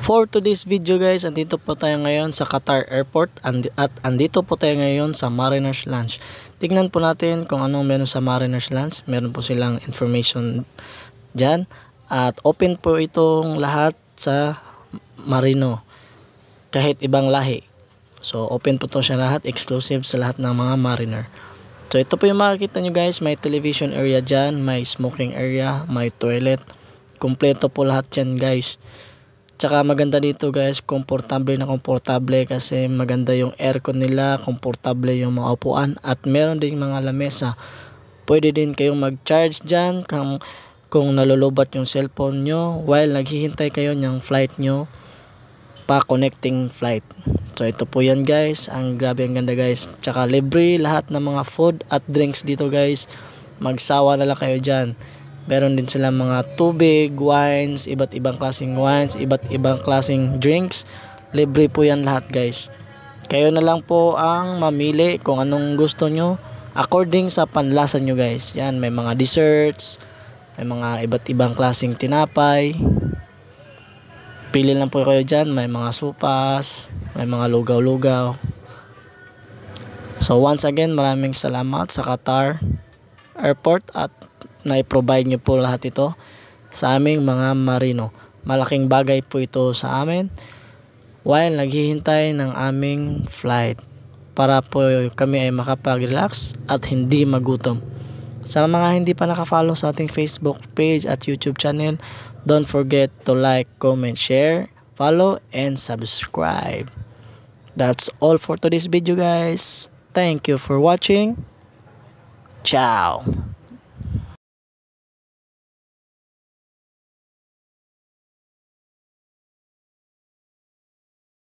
For today's video guys, andito po tayo ngayon sa Qatar Airport at andito po tayo ngayon sa Mariners Lounge. Tignan po natin kung anong meron sa Mariners Lounge. Meron po silang information dyan at open po itong lahat sa Marino kahit ibang lahi. So open po to siya lahat, exclusive sa lahat ng mga Mariner. So ito po yung makikita nyo guys, may television area dyan, may smoking area, may toilet. Kompleto po lahat dyan guys. Tsaka maganda dito guys, komportable kasi maganda yung aircon nila, komportable yung mga upuan at meron din mga lamesa. Pwede din kayong mag-charge dyan kung nalulubat yung cellphone nyo while naghihintay kayo ng flight nyo pa connecting flight. So ito po yan guys, ang grabe ang ganda guys. Tsaka libre lahat ng mga food at drinks dito guys. Magsawa na lang kayo dyan. Meron din sila mga tubig, wines, iba't ibang klaseng wines, iba't ibang klaseng drinks. Libre po yan lahat guys. Kayo na lang po ang mamili kung anong gusto nyo according sa panlasa nyo guys. Yan, may mga desserts, may mga iba't ibang klaseng tinapay. Pili lang po kayo dyan, may mga supas, may mga lugaw-lugaw. So once again, maraming salamat sa Qatar Airport at na-provide nyo po lahat ito sa aming mga Marino. Malaking bagay po ito sa amin while naghihintay ng aming flight para po kami ay makapag-relax at hindi magutom. Sa mga hindi pa nakafollow sa ating Facebook page at YouTube channel, don't forget to like, comment, share, follow, and subscribe. That's all for today's video guys. Thank you for watching. Ciao!